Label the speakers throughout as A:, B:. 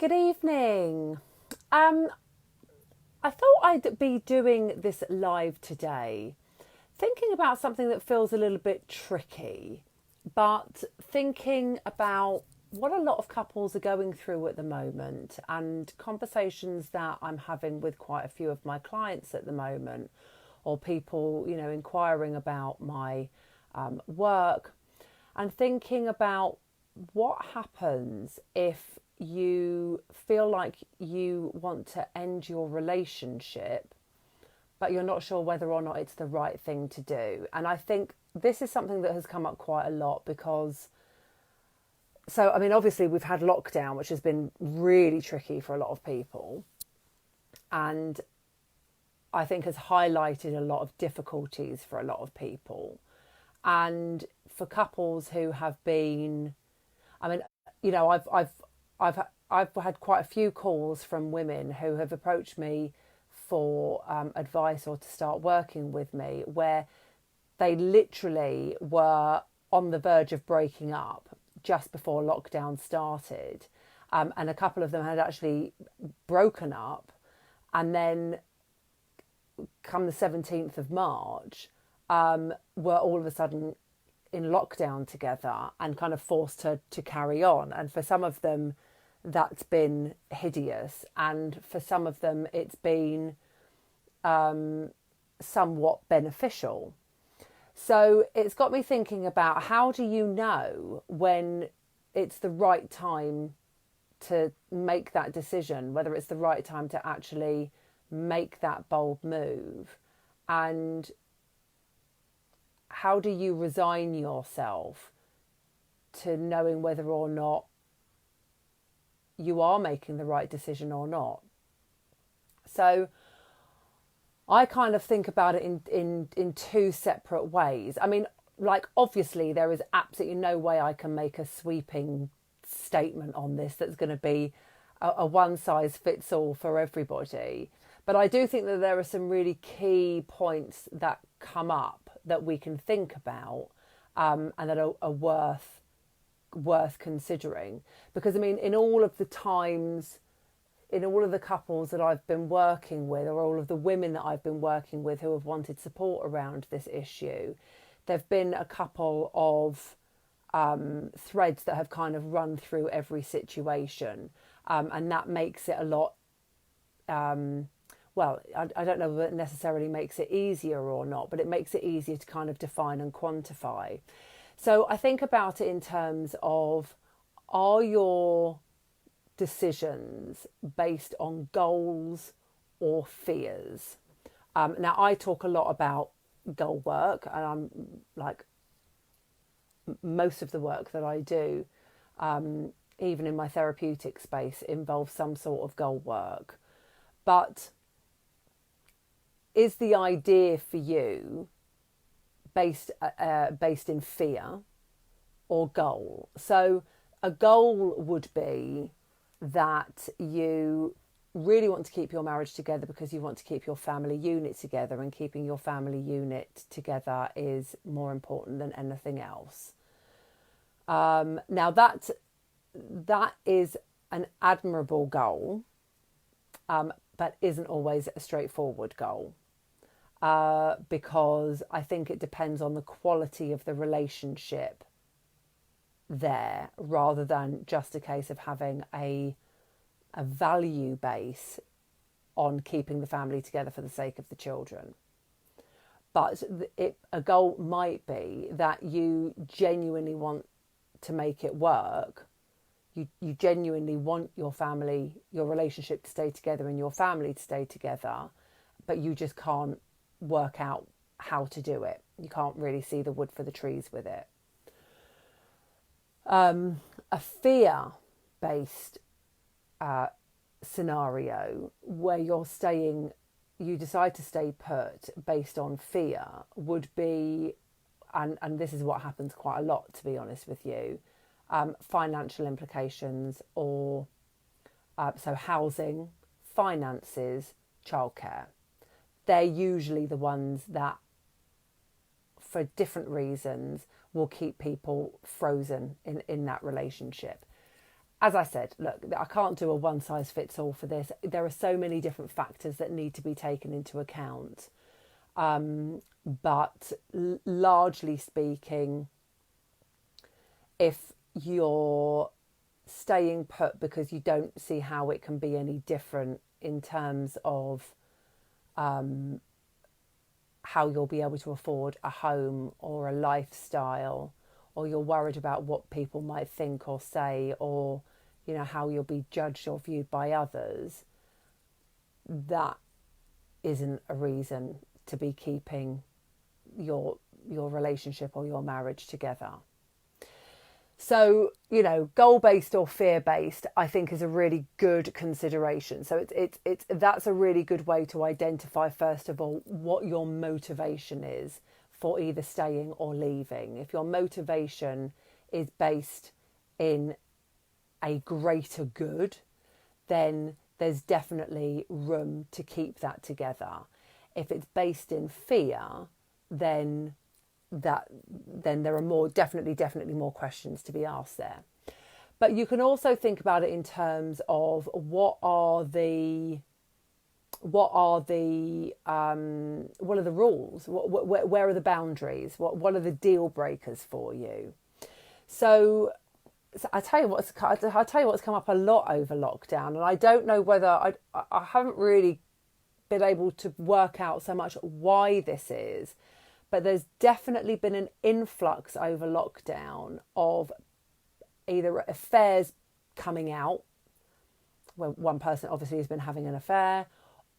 A: Good evening. Um, I thought I'd be doing this live today, thinking about something that feels a little bit tricky, but thinking about what a lot of couples are going through at the moment and conversations that I'm having with quite a few of my clients at the moment, or people, inquiring about my work, and thinking about what happens if you feel like you want to end your relationship, but you're not sure whether or not it's the right thing to do. And I think this is something that has come up quite a lot because, obviously we've had lockdown, which has been really tricky for a lot of people. And I think has highlighted a lot of difficulties for a lot of people. And for couples who have been, I mean, you know, I've I've had quite a few calls from women who have approached me for advice or to start working with me, where they literally were on the verge of breaking up just before lockdown started, and a couple of them had actually broken up, and then come the 17th of March, were all of a sudden in lockdown together and kind of forced to carry on. And for some of them, that's been hideous. And for some of them, it's been somewhat beneficial. So it's got me thinking about, how do you know when it's the right time to make that decision, whether it's the right time to actually make that bold move? And how do you resign yourself to knowing whether or not you are making the right decision or not? So I kind of think about it in two separate ways. I mean, like, obviously there is absolutely no way I can make a sweeping statement on this that's going to be a one size fits all for everybody. But I do think that there are some really key points that come up that we can think about, and that are worth considering. Because I mean, in all of the couples that I've been working with, or all of the women that I've been working with who have wanted support around this issue, there've been a couple of threads that have kind of run through every situation, and that makes it a lot. I don't know if it necessarily makes it easier or not, but it makes it easier to kind of define and quantify. So I think about it in terms of, are your decisions based on goals or fears? Now, I talk a lot about goal work, and I'm like, most of the work that I do, even in my therapeutic space, involves some sort of goal work. But is the idea for you based in fear or goal? So a goal would be that you really want to keep your marriage together because you want to keep your family unit together, and keeping your family unit together is more important than anything else. Now that is an admirable goal, but isn't always a straightforward goal. Because I think it depends on the quality of the relationship there, rather than just a case of having a value base on keeping the family together for the sake of the children. But a goal might be that you genuinely want to make it work. You genuinely want your family, your relationship to stay together and your family to stay together, but you just can't work out how to do it. You can't really see the wood for the trees with it. A fear-based scenario where you decide to stay put based on fear would be, and this is what happens quite a lot, to be honest with you, financial implications, or so housing, finances, childcare. They're usually the ones that, for different reasons, will keep people frozen in that relationship. as I said, look, I can't do a one size fits all for this. There are so many different factors that need to be taken into account. But largely speaking, if you're staying put because you don't see how it can be any different in terms of how you'll be able to afford a home or a lifestyle, or you're worried about what people might think or say, or how you'll be judged or viewed by others, that isn't a reason to be keeping your relationship or your marriage together. So, goal-based or fear-based, I think, is a really good consideration. So that's a really good way to identify, first of all, what your motivation is for either staying or leaving. If your motivation is based in a greater good, then there's definitely room to keep that together. If it's based in fear, then there are definitely more questions to be asked there. But you can also think about it in terms of what are the rules? Where are the boundaries? What are the deal breakers for you? So I tell you what's come up a lot over lockdown, and I don't know whether I haven't really been able to work out so much why this is. But there's definitely been an influx over lockdown of either affairs coming out, where one person obviously has been having an affair,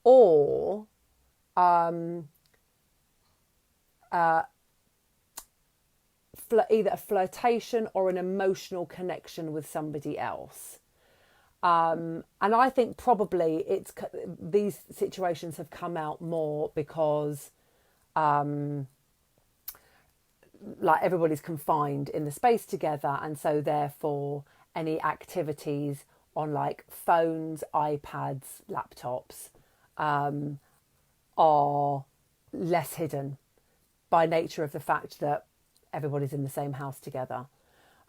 A: or either a flirtation or an emotional connection with somebody else. And I think probably these situations have come out more because like everybody's confined in the space together, and so therefore any activities on like phones, iPads, laptops are less hidden by nature of the fact that everybody's in the same house together.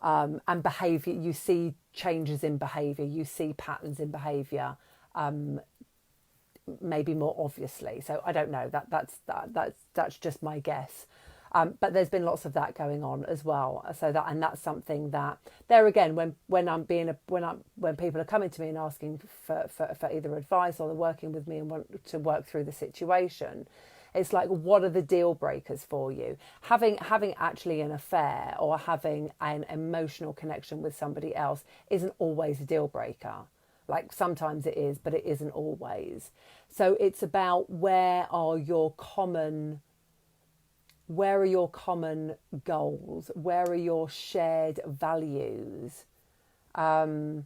A: And behaviour, you see changes in behaviour, you see patterns in behaviour, maybe more obviously. So I don't know, that's just my guess. But there's been lots of that going on as well. So that's something that there again, when people are coming to me and asking for either advice or they're working with me and want to work through the situation, it's like, what are the deal breakers for you? Having actually an affair or having an emotional connection with somebody else isn't always a deal breaker. Like sometimes it is, but it isn't always. So it's about where are your common goals? Where are your shared values? Actually,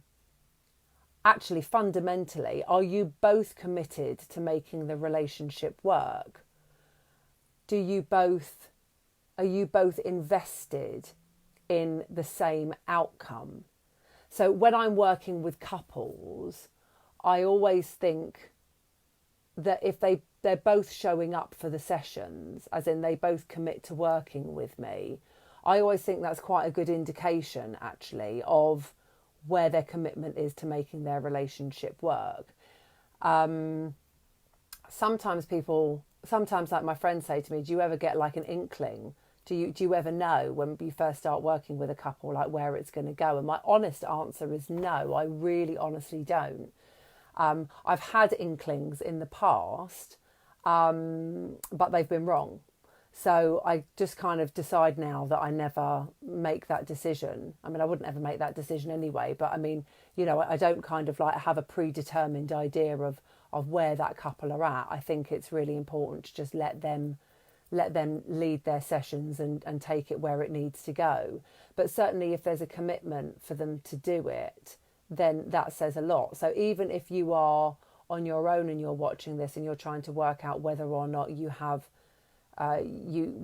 A: fundamentally, are you both committed to making the relationship work? Are you both invested in the same outcome? So when I'm working with couples, I always think that if they're both showing up for the sessions, as in they both commit to working with me, I always think that's quite a good indication, actually, of where their commitment is to making their relationship work. Sometimes like my friends say to me, do you ever get like an inkling? Do you ever know when you first start working with a couple, like where it's going to go? And my honest answer is no, I really honestly don't. I've had inklings in the past, but they've been wrong. So I just kind of decide now that I never make that decision. I mean, I wouldn't ever make that decision anyway, but I mean, I don't kind of like have a predetermined idea of where that couple are at. I think it's really important to just let them lead their sessions and take it where it needs to go. But certainly if there's a commitment for them to do it, then that says a lot. So even if you are on your own and you're watching this and you're trying to work out whether or not you have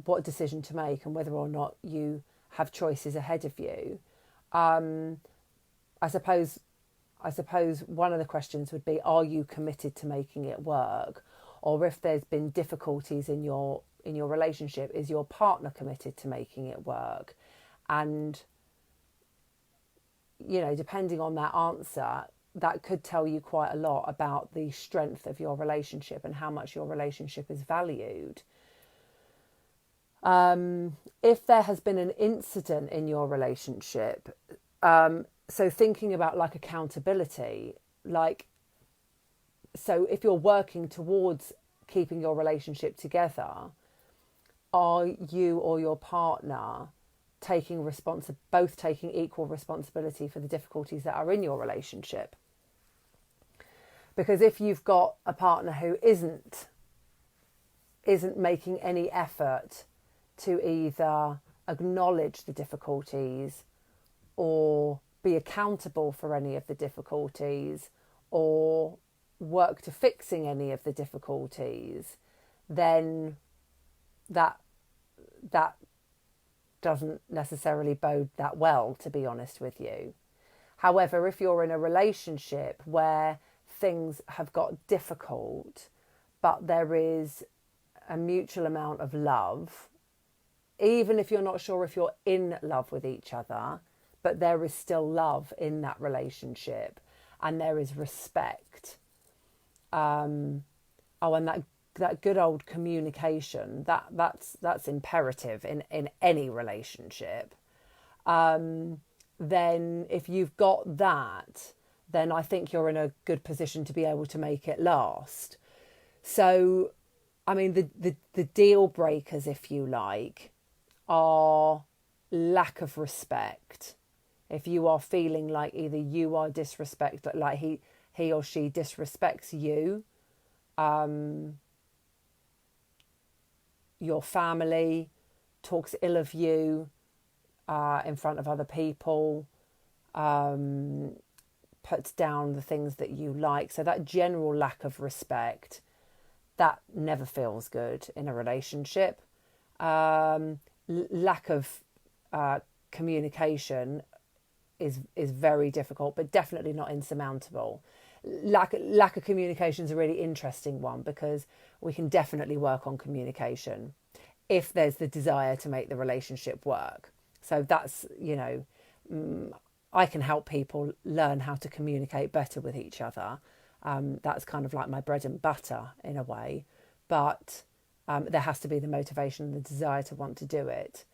A: what decision to make and whether or not you have choices ahead of you, I suppose one of the questions would be, are you committed to making it work? Or if there's been difficulties in your relationship, is your partner committed to making it work? And depending on that answer, that could tell you quite a lot about the strength of your relationship and how much your relationship is valued. If there has been an incident in your relationship, so thinking about like accountability, so if you're working towards keeping your relationship together, are you or your partner both taking equal responsibility for the difficulties that are in your relationship? Because if you've got a partner who isn't making any effort to either acknowledge the difficulties or be accountable for any of the difficulties or work to fixing any of the difficulties, then that doesn't necessarily bode that well, to be honest with you. However, if you're in a relationship where things have got difficult, but there is a mutual amount of love, even if you're not sure if you're in love with each other, but there is still love in that relationship and there is respect. And that good old communication, that's imperative in any relationship. Then if you've got that, then I think you're in a good position to be able to make it last. So, I mean, the deal breakers, if you like, are lack of respect. If you are feeling like either you are disrespected, like he or she disrespects you, your family, talks ill of you in front of other people, puts down the things that you like. So that general lack of respect, that never feels good in a relationship. Lack of communication is very difficult, but definitely not insurmountable. Lack of communication is a really interesting one because we can definitely work on communication if there's the desire to make the relationship work. So that's, I can help people learn how to communicate better with each other. That's kind of like my bread and butter in a way, but there has to be the motivation and the desire to want to do it.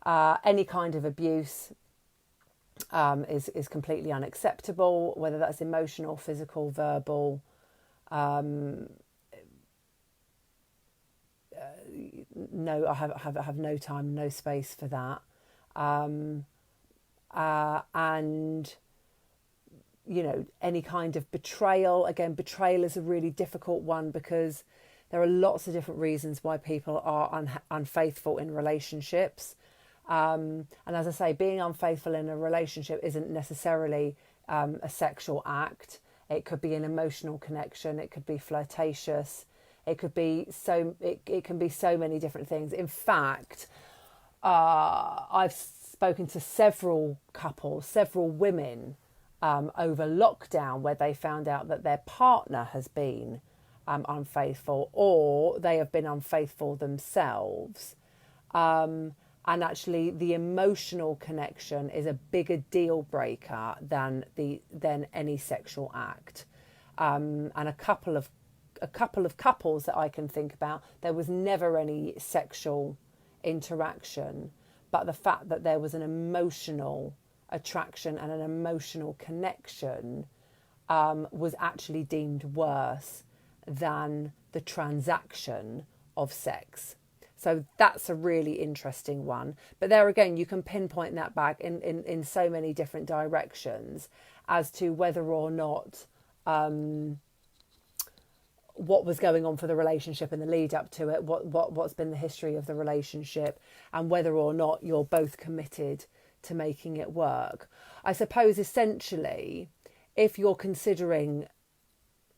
A: Any kind of abuse is completely unacceptable, whether that's emotional, physical, verbal. No, I have no time, no space for that. And any kind of betrayal. Again, betrayal is a really difficult one because there are lots of different reasons why people are unfaithful in relationships. And as I say, being unfaithful in a relationship isn't necessarily a sexual act. It could be an emotional connection. It could be flirtatious. It could be it can be so many different things. In fact, I've spoken to several couples, several women over lockdown where they found out that their partner has been unfaithful or they have been unfaithful themselves. And actually the emotional connection is a bigger deal breaker than any sexual act. And a couple of couples that I can think about, there was never any sexual interaction, but the fact that there was an emotional attraction and an emotional connection was actually deemed worse than the transaction of sex. So that's a really interesting one. But there again, you can pinpoint that back in so many different directions as to whether or not what was going on for the relationship in the lead up to it, what's been the history of the relationship, and whether or not you're both committed to making it work. I suppose essentially, if you're considering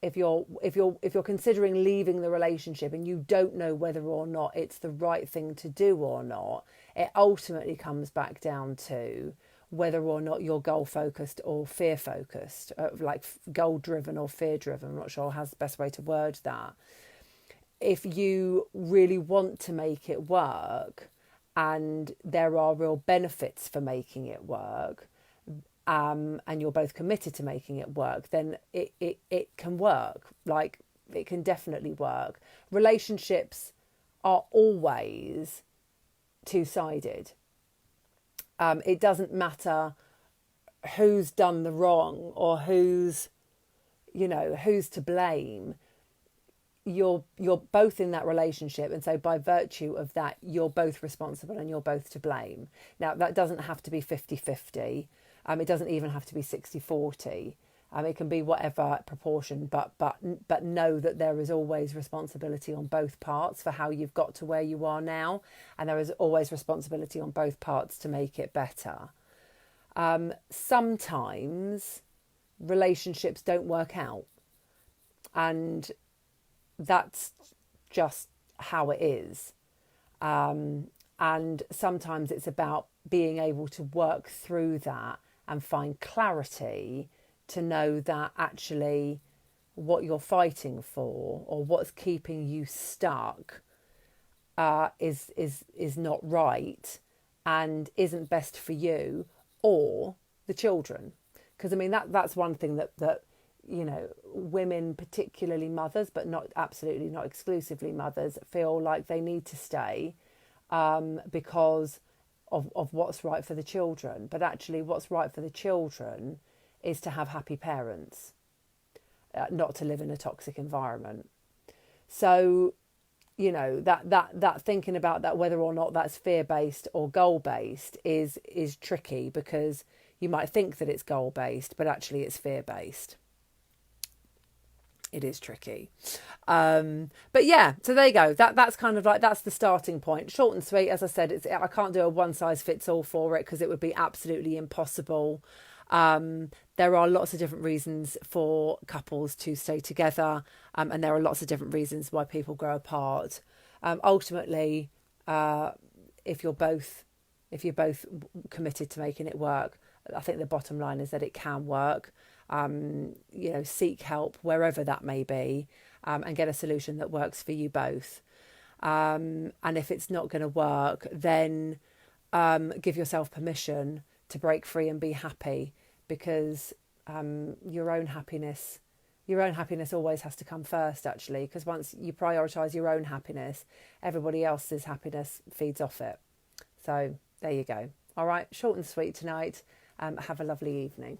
A: leaving the relationship and you don't know whether or not it's the right thing to do or not, it ultimately comes back down to whether or not you're goal focused or fear focused, like goal driven or fear driven. I'm not sure how's the best way to word that. If you really want to make it work and there are real benefits for making it work, and you're both committed to making it work, then it can work. Like, it can definitely work. Relationships are always two-sided. It doesn't matter who's done the wrong or who's to blame. You're both in that relationship, and so by virtue of that, you're both responsible and you're both to blame. Now, that doesn't have to be 50-50. It doesn't even have to be 60-40. It can be whatever proportion, but know that there is always responsibility on both parts for how you've got to where you are now, and there is always responsibility on both parts to make it better. Sometimes relationships don't work out, and that's just how it is. And sometimes it's about being able to work through that and find clarity to know that actually what you're fighting for or what's keeping you stuck is not right and isn't best for you or the children. Because I mean that's one thing that women, particularly mothers, but not exclusively mothers, feel like they need to stay because of what's right for the children. But actually what's right for the children is to have happy parents, not to live in a toxic environment. So, that thinking about that, whether or not that's fear-based or goal-based is tricky, because you might think that it's goal-based, but actually it's fear-based. It is tricky. But yeah, so there you go. That's kind of like, that's the starting point. Short and sweet. As I said, I can't do a one size fits all for it because it would be absolutely impossible. There are lots of different reasons for couples to stay together, and there are lots of different reasons why people grow apart. Ultimately, if you're both committed to making it work, I think the bottom line is that it can work. Seek help wherever that may be, and get a solution that works for you both. And if it's not going to work, then give yourself permission to break free and be happy, because your own happiness always has to come first, actually, because once you prioritise your own happiness, everybody else's happiness feeds off it. So there you go. All right, short and sweet tonight. Have a lovely evening.